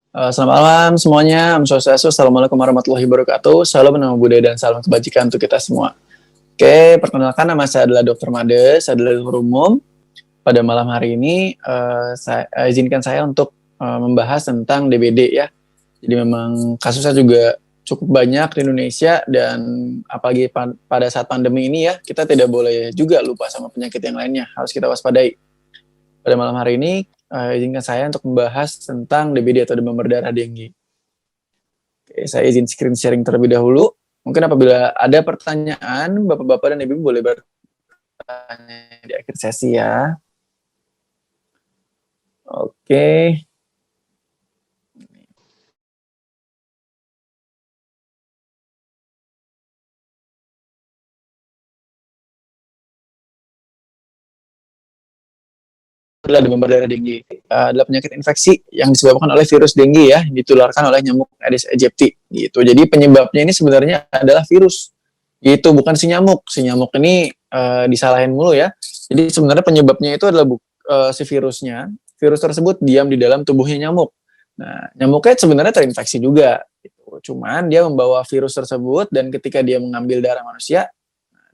Selamat malam semuanya. Om Swastiastu. Assalamualaikum warahmatullahi wabarakatuh. Salam nama budaya dan salam kebajikan untuk kita semua. Oke, perkenalkan nama saya adalah Dr. Made, saya adalah dokter umum. Pada malam hari ini, izinkan saya untuk membahas tentang DBD ya. Jadi memang kasusnya juga cukup banyak di Indonesia dan apalagi pada saat pandemi ini ya, kita tidak boleh juga lupa sama penyakit yang lainnya. Harus kita waspadai. Pada malam hari ini, izinkan saya untuk membahas tentang DBD atau demam berdarah dengue. Oke, saya izin screen sharing terlebih dahulu. Mungkin apabila ada pertanyaan, Bapak-Bapak dan Ibu boleh bertanya di akhir sesi ya. Oke. Adalah demam berdarah dengue. Adalah penyakit infeksi yang disebabkan oleh virus dengue ya, ditularkan oleh nyamuk Aedes aegypti gitu. Jadi penyebabnya ini sebenarnya adalah virus. Itu bukan si nyamuk. Si nyamuk ini disalahin mulu ya. Jadi sebenarnya penyebabnya itu adalah si virusnya. Virus tersebut diam di dalam tubuhnya nyamuk. Nah, nyamuknya sebenarnya terinfeksi juga. Gitu. Cuman dia membawa virus tersebut dan ketika dia mengambil darah manusia,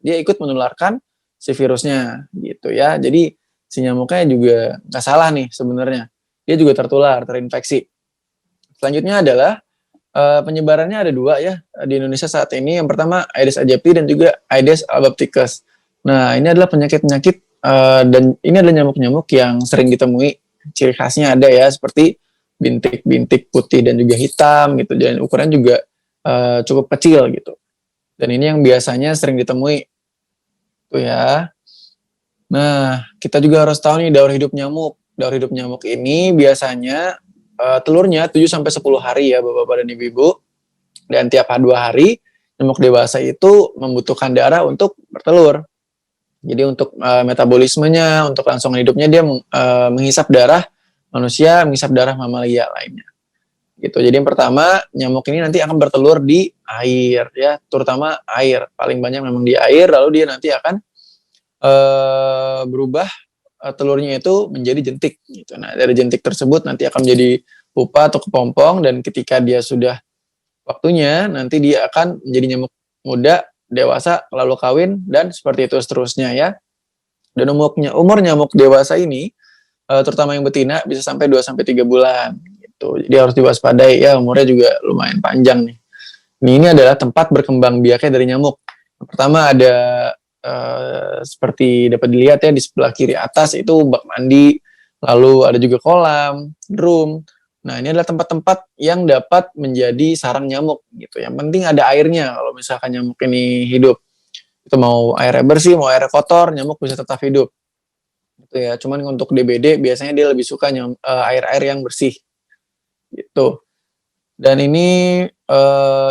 dia ikut menularkan si virusnya gitu ya. Jadi si nyamuknya juga nggak salah nih sebenarnya. Dia juga tertular, terinfeksi. Selanjutnya adalah penyebarannya ada dua ya di Indonesia saat ini. Yang pertama Aedes aegypti dan juga Aedes albopicus. Nah, ini adalah penyakit-penyakit dan ini adalah nyamuk-nyamuk yang sering ditemui. Ciri khasnya ada ya seperti bintik-bintik putih dan juga hitam gitu. Dan ukuran juga cukup kecil gitu. Dan ini yang biasanya sering ditemui tuh ya. Nah, kita juga harus tahu nih daur hidup nyamuk. Daur hidup nyamuk ini biasanya telurnya 7 sampai 10 hari ya Bapak-bapak dan Ibu-ibu. Dan tiap 2 hari nyamuk dewasa itu membutuhkan darah untuk bertelur. Jadi untuk metabolismenya, untuk kelangsungan hidupnya dia menghisap darah manusia, menghisap darah mamalia lainnya. Gitu. Jadi yang pertama, nyamuk ini nanti akan bertelur di air ya, terutama air. Paling banyak memang di air, lalu dia nanti akan berubah telurnya itu menjadi jentik gitu. Nah, dari jentik tersebut nanti akan menjadi pupa atau kepompong dan ketika dia sudah waktunya nanti dia akan menjadi nyamuk muda, dewasa, lalu kawin dan seperti itu seterusnya ya. Dan umur nyamuk dewasa ini terutama yang betina bisa sampai 2 sampai 3 bulan gitu. Jadi harus diwaspadai ya, umurnya juga lumayan panjang nih. Ini adalah tempat berkembang biaknya dari nyamuk. Pertama ada seperti dapat dilihat ya di sebelah kiri atas itu bak mandi, lalu ada juga kolam, drum. Nah, ini adalah tempat-tempat yang dapat menjadi sarang nyamuk gitu. Yang penting ada airnya kalau misalkan nyamuk ini hidup. Itu mau airnya bersih, mau airnya kotor, nyamuk bisa tetap hidup. Gitu ya. Cuman untuk DBD biasanya dia lebih suka air-air yang bersih gitu. Dan ini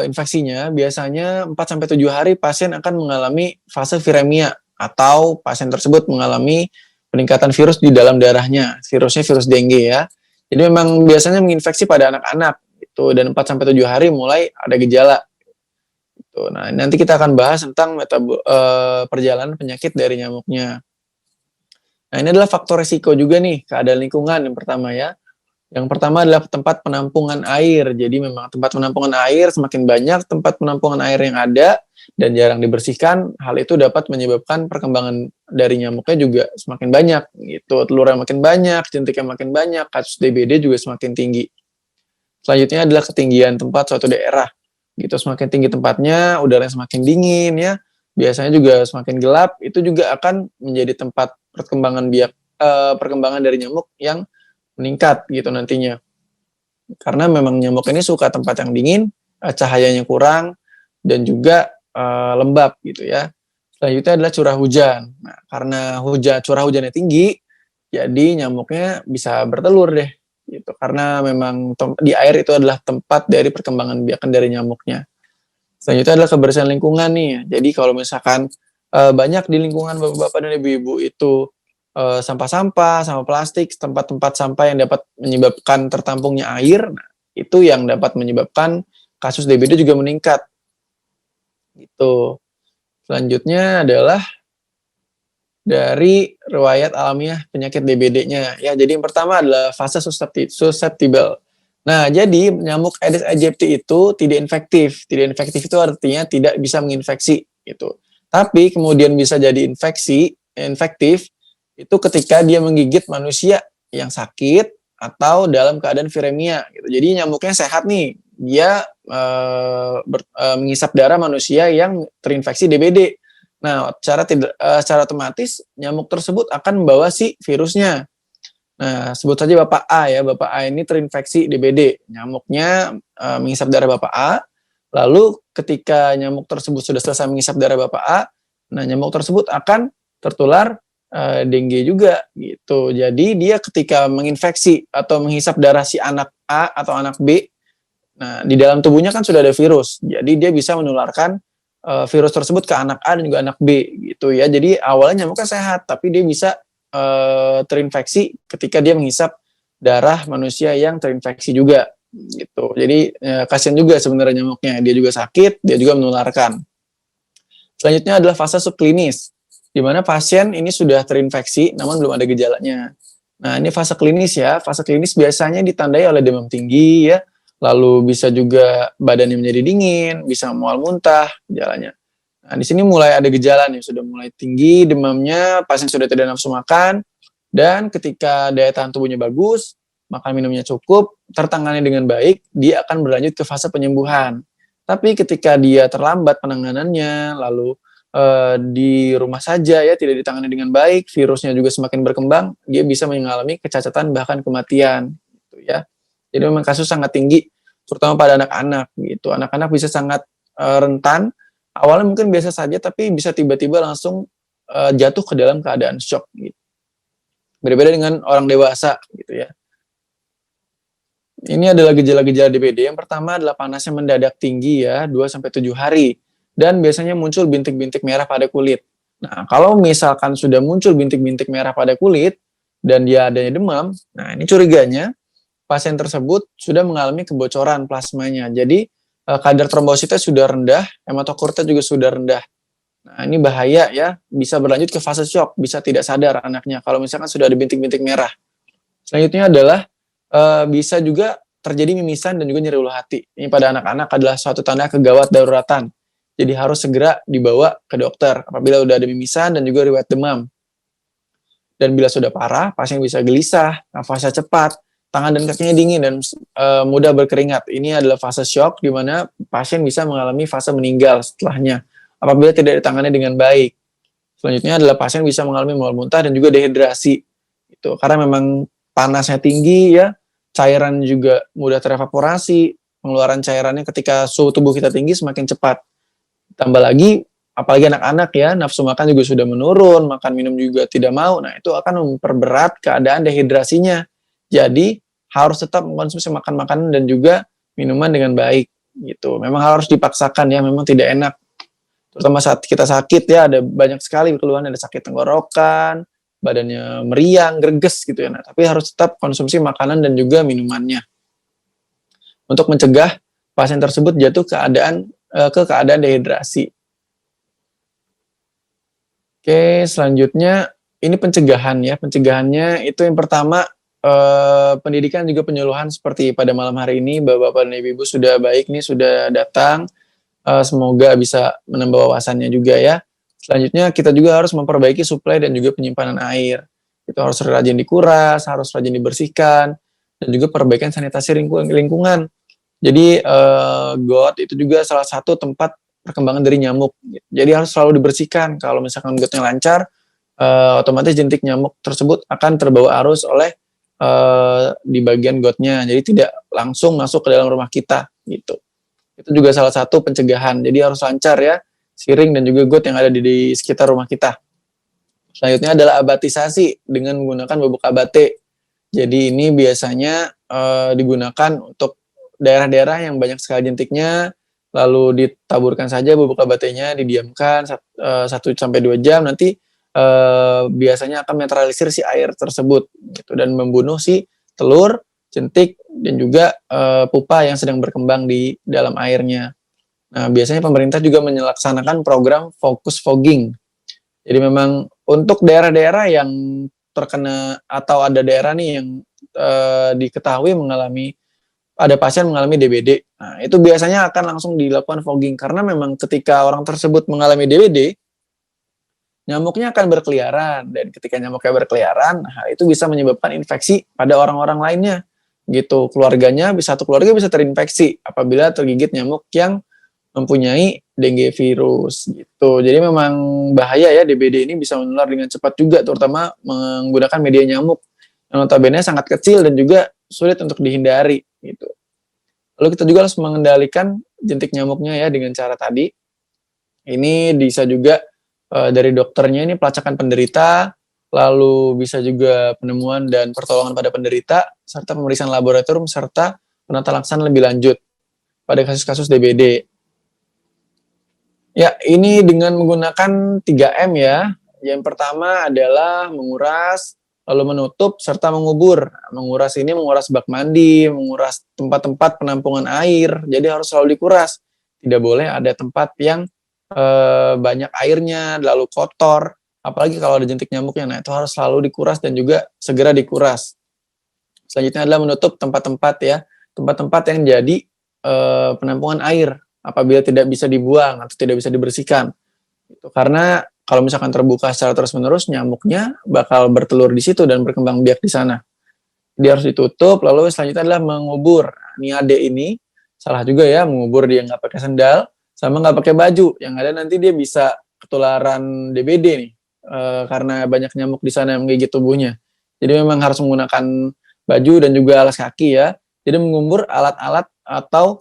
infeksinya biasanya 4 sampai 7 hari pasien akan mengalami fase viremia atau pasien tersebut mengalami peningkatan virus di dalam darahnya. Virusnya virus dengue ya. Jadi memang biasanya menginfeksi pada anak-anak gitu dan 4 sampai 7 hari mulai ada gejala. Gitu. Nah, nanti kita akan bahas tentang perjalanan penyakit dari nyamuknya. Nah, ini adalah faktor resiko juga nih, keadaan lingkungan yang pertama ya. Yang pertama adalah tempat penampungan air. Jadi memang tempat penampungan air semakin banyak tempat penampungan air yang ada dan jarang dibersihkan, hal itu dapat menyebabkan perkembangan dari nyamuknya juga semakin banyak gitu. Telurnya makin banyak, jentiknya makin banyak, kasus DBD juga semakin tinggi. Selanjutnya adalah ketinggian tempat suatu daerah. Gitu semakin tinggi tempatnya, udaranya semakin dingin ya. Biasanya juga semakin gelap, itu juga akan menjadi tempat perkembangan dari nyamuk yang meningkat gitu nantinya. Karena memang nyamuk ini suka tempat yang dingin, cahayanya kurang, dan juga lembab gitu ya. Selanjutnya adalah curah hujan. Nah, karena curah hujannya tinggi, jadi nyamuknya bisa bertelur deh. Gitu. Karena memang di air itu adalah tempat dari perkembangan biakan dari nyamuknya. Selanjutnya adalah kebersihan lingkungan nih. Jadi kalau misalkan banyak di lingkungan bapak-bapak dan ibu-ibu itu sampah-sampah, sama plastik, tempat-tempat sampah yang dapat menyebabkan tertampungnya air, nah, itu yang dapat menyebabkan kasus DBD juga meningkat. Gitu. Selanjutnya adalah dari riwayat alamiah penyakit DBD-nya. Ya, jadi yang pertama adalah fase susceptible. Nah, jadi nyamuk Aedes aegypti itu tidak infektif. Tidak infektif itu artinya tidak bisa menginfeksi gitu. Tapi kemudian bisa jadi infektif itu ketika dia menggigit manusia yang sakit atau dalam keadaan viremia gitu. Jadi nyamuknya sehat nih, dia mengisap darah manusia yang terinfeksi DBD. Nah, secara otomatis nyamuk tersebut akan membawa si virusnya. Nah, sebut saja Bapak A ya. Bapak A ini terinfeksi DBD. Nyamuknya mengisap darah Bapak A. Lalu ketika nyamuk tersebut sudah selesai mengisap darah Bapak A, nah nyamuk tersebut akan tertular dengue juga gitu. Jadi dia ketika menginfeksi atau menghisap darah si anak A atau anak B, nah di dalam tubuhnya kan sudah ada virus. Jadi dia bisa menularkan virus tersebut ke anak A dan juga anak B gitu ya. Jadi awalnya nyamuknya sehat, tapi dia bisa terinfeksi ketika dia menghisap darah manusia yang terinfeksi juga gitu. Jadi kasihan juga sebenarnya nyamuknya. Dia juga sakit, dia juga menularkan. Selanjutnya adalah fase subklinis, di mana pasien ini sudah terinfeksi namun belum ada gejalanya. Nah, ini fase klinis ya. Fase klinis biasanya ditandai oleh demam tinggi ya, lalu bisa juga badannya menjadi dingin, bisa mual muntah gejalanya. Nah, di sini mulai ada gejala nih, sudah mulai tinggi demamnya, pasien sudah tidak nafsu makan, dan ketika daya tahan tubuhnya bagus, makan minumnya cukup, tertangani dengan baik, dia akan berlanjut ke fase penyembuhan. Tapi ketika dia terlambat penanganannya, lalu di rumah saja ya, tidak ditangani dengan baik, virusnya juga semakin berkembang, dia bisa mengalami kecacatan bahkan kematian, gitu ya. Jadi memang kasus sangat tinggi, terutama pada anak-anak gitu. Anak-anak bisa sangat rentan. Awalnya mungkin biasa saja, tapi bisa tiba-tiba langsung jatuh ke dalam keadaan shock gitu. Berbeda dengan orang dewasa gitu ya. Ini adalah gejala-gejala DBD. Yang pertama adalah panasnya mendadak tinggi ya, 2-7 hari. Dan biasanya muncul bintik-bintik merah pada kulit. Nah, kalau misalkan sudah muncul bintik-bintik merah pada kulit, dan dia adanya demam, nah ini curiganya pasien tersebut sudah mengalami kebocoran plasmanya. Jadi, kadar trombositnya sudah rendah, hematokritnya juga sudah rendah. Nah, ini bahaya ya, bisa berlanjut ke fase shock, bisa tidak sadar anaknya kalau misalkan sudah ada bintik-bintik merah. Selanjutnya adalah bisa juga terjadi mimisan dan juga nyeri ulu hati. Ini pada anak-anak adalah suatu tanda kegawat daruratan. Jadi harus segera dibawa ke dokter apabila sudah ada mimisan dan juga riwayat demam. Dan bila sudah parah, pasien bisa gelisah, nafasnya cepat, tangan dan kakinya dingin dan mudah berkeringat. Ini adalah fase shock di mana pasien bisa mengalami fase meninggal setelahnya apabila tidak ditangani dengan baik. Selanjutnya adalah pasien bisa mengalami mual muntah dan juga dehidrasi. Itu karena memang panasnya tinggi ya, cairan juga mudah terevaporasi, pengeluaran cairannya ketika suhu tubuh kita tinggi semakin cepat. Tambah lagi apalagi anak-anak ya, nafsu makan juga sudah menurun, makan minum juga tidak mau. Nah, itu akan memperberat keadaan dehidrasinya. Jadi, harus tetap mengkonsumsi makan makanan dan juga minuman dengan baik gitu. Memang harus dipaksakan ya, memang tidak enak. Terutama saat kita sakit ya, ada banyak sekali keluhan, ada sakit tenggorokan, badannya meriang, greges gitu ya. Nah, tapi harus tetap konsumsi makanan dan juga minumannya untuk mencegah pasien tersebut jatuh ke keadaan dehidrasi. Oke, selanjutnya ini pencegahan ya. Pencegahannya itu yang pertama pendidikan juga penyuluhan seperti pada malam hari ini Bapak-bapak dan Ibu sudah baik nih sudah datang. Semoga bisa menambah wawasannya juga ya. Selanjutnya kita juga harus memperbaiki suplai dan juga penyimpanan air. Itu harus rajin dikuras, harus rajin dibersihkan dan juga perbaikan sanitasi lingkungan. Jadi got itu juga salah satu tempat perkembangan dari nyamuk. Jadi harus selalu dibersihkan. Kalau misalkan gotnya lancar, otomatis jentik nyamuk tersebut akan terbawa arus oleh di bagian gotnya. Jadi tidak langsung masuk ke dalam rumah kita gitu. Itu juga salah satu pencegahan. Jadi harus lancar ya, siring dan juga got yang ada di sekitar rumah kita. Selanjutnya adalah abatisasi dengan menggunakan bubuk abate. Jadi ini biasanya digunakan untuk daerah-daerah yang banyak sekali jentiknya, lalu ditaburkan saja bubuk abatenya, didiamkan 1-2 jam, nanti biasanya akan menetralisir si air tersebut gitu, dan membunuh si telur, jentik, dan juga pupa yang sedang berkembang di dalam airnya. Nah, biasanya pemerintah juga melaksanakan program focus fogging. Jadi memang untuk daerah-daerah yang terkena atau ada daerah nih yang diketahui mengalami ada pasien mengalami DBD. Nah, itu biasanya akan langsung dilakukan fogging karena memang ketika orang tersebut mengalami DBD, nyamuknya akan berkeliaran dan ketika nyamuknya berkeliaran, nah itu bisa menyebabkan infeksi pada orang-orang lainnya. Gitu, satu keluarga bisa terinfeksi apabila tergigit nyamuk yang mempunyai dengue virus gitu. Jadi memang bahaya ya DBD ini bisa menular dengan cepat juga terutama menggunakan media nyamuk yang notabene sangat kecil dan juga sulit untuk dihindari gitu. Lalu kita juga harus mengendalikan jentik nyamuknya ya dengan cara tadi. Ini bisa juga dari dokternya ini pelacakan penderita, lalu bisa juga penemuan dan pertolongan pada penderita, serta pemeriksaan laboratorium, serta penata laksana lebih lanjut pada kasus-kasus DBD. Ya, ini dengan menggunakan 3M ya. Yang pertama adalah menguras, lalu menutup, serta mengubur. Menguras ini menguras bak mandi, menguras tempat-tempat penampungan air, jadi harus selalu dikuras. Tidak boleh ada tempat yang banyak airnya, lalu kotor, apalagi kalau ada jentik nyamuknya. Nah, itu harus selalu dikuras dan juga segera dikuras. Selanjutnya adalah menutup tempat-tempat ya, tempat-tempat yang jadi penampungan air apabila tidak bisa dibuang atau tidak bisa dibersihkan. Itu karena kalau misalkan terbuka secara terus-menerus, nyamuknya bakal bertelur di situ dan berkembang biak di sana. Dia harus ditutup, lalu selanjutnya adalah mengubur. Ini ade ini salah juga ya, mengubur dia nggak pakai sendal, sama nggak pakai baju. Yang ada nanti dia bisa ketularan DBD nih, karena banyak nyamuk di sana yang menggigit tubuhnya. Jadi memang harus menggunakan baju dan juga alas kaki ya. Jadi mengubur alat-alat atau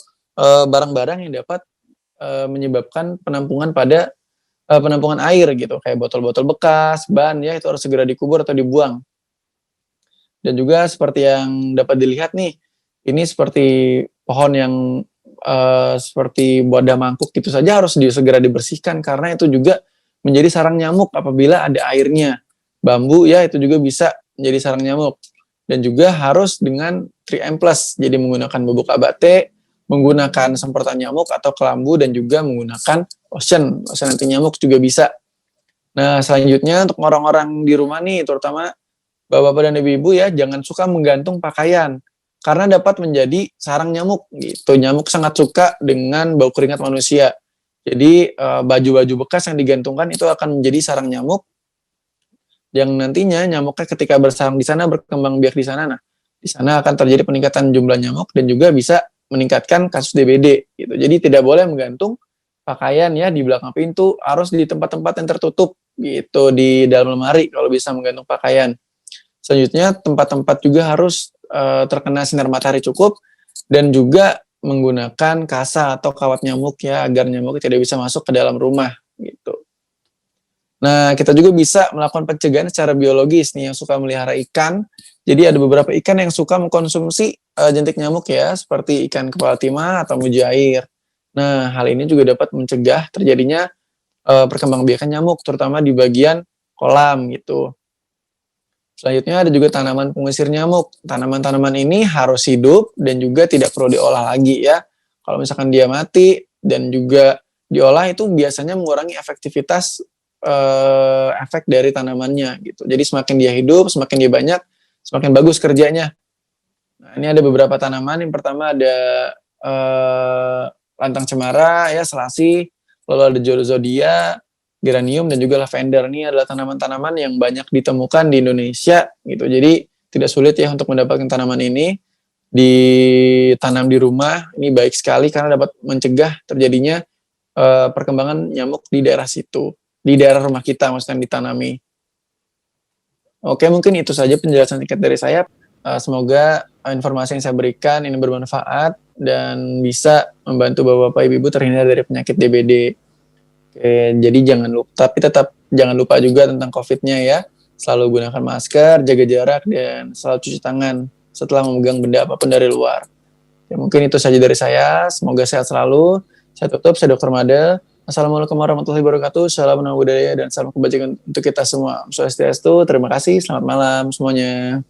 barang-barang yang dapat menyebabkan penampungan pada penampungan air gitu, kayak botol-botol bekas, ban ya, itu harus segera dikubur atau dibuang. Dan juga seperti yang dapat dilihat nih, ini seperti pohon yang seperti wadah mangkuk gitu saja harus segera dibersihkan karena itu juga menjadi sarang nyamuk apabila ada airnya. Bambu ya itu juga bisa menjadi sarang nyamuk. Dan juga harus dengan 3M+, jadi menggunakan bubuk abate, menggunakan semprotan nyamuk atau kelambu, dan juga menggunakan lotion anti nyamuk juga bisa. Nah, selanjutnya untuk orang-orang di rumah nih, terutama bapak-bapak dan ibu-ibu ya, jangan suka menggantung pakaian karena dapat menjadi sarang nyamuk gitu. Nyamuk sangat suka dengan bau keringat manusia. Jadi baju-baju bekas yang digantungkan itu akan menjadi sarang nyamuk yang nantinya nyamuknya ketika bersarang di sana berkembang biak di sana. Nah, di sana akan terjadi peningkatan jumlah nyamuk dan juga bisa meningkatkan kasus DBD gitu. Jadi tidak boleh menggantung pakaian ya di belakang pintu, harus di tempat-tempat yang tertutup gitu, di dalam lemari kalau bisa menggantung pakaian. Selanjutnya tempat-tempat juga harus terkena sinar matahari cukup dan juga menggunakan kasa atau kawat nyamuk ya agar nyamuk tidak bisa masuk ke dalam rumah gitu. Nah, kita juga bisa melakukan pencegahan secara biologis nih yang suka melihara ikan. Jadi ada beberapa ikan yang suka mengkonsumsi jentik nyamuk ya, seperti ikan kepala timah atau mujair. Nah, hal ini juga dapat mencegah terjadinya perkembangbiakan nyamuk, terutama di bagian kolam gitu. Selanjutnya ada juga tanaman pengusir nyamuk. Tanaman-tanaman ini harus hidup dan juga tidak perlu diolah lagi ya. Kalau misalkan dia mati dan juga diolah itu biasanya mengurangi efektivitas efek dari tanamannya gitu. Jadi semakin dia hidup, semakin dia banyak, semakin bagus kerjanya. Nah, ini ada beberapa tanaman. Yang pertama ada lantang cemara ya, selasih, lalu ada zodia, geranium, dan juga lavender. Ini adalah tanaman-tanaman yang banyak ditemukan di Indonesia gitu. Jadi tidak sulit ya untuk mendapatkan tanaman ini. Ditanam di rumah ini baik sekali karena dapat mencegah terjadinya perkembangan nyamuk di daerah situ, di daerah rumah kita maksudnya ditanami. Oke, mungkin itu saja penjelasan singkat dari saya. Semoga informasi yang saya berikan ini bermanfaat dan bisa membantu bapak-bapak ibu-ibu terhindar dari penyakit DBD. Oke, jadi tetap jangan lupa juga tentang COVID-nya ya. Selalu gunakan masker, jaga jarak, dan selalu cuci tangan setelah memegang benda apapun dari luar. Ya, mungkin itu saja dari saya. Semoga sehat selalu. Saya tutup, saya Dr. Made. Assalamualaikum warahmatullahi wabarakatuh. Salam budaya dan salam kebajikan untuk kita semua. Swastiastu. Terima kasih. Selamat malam semuanya.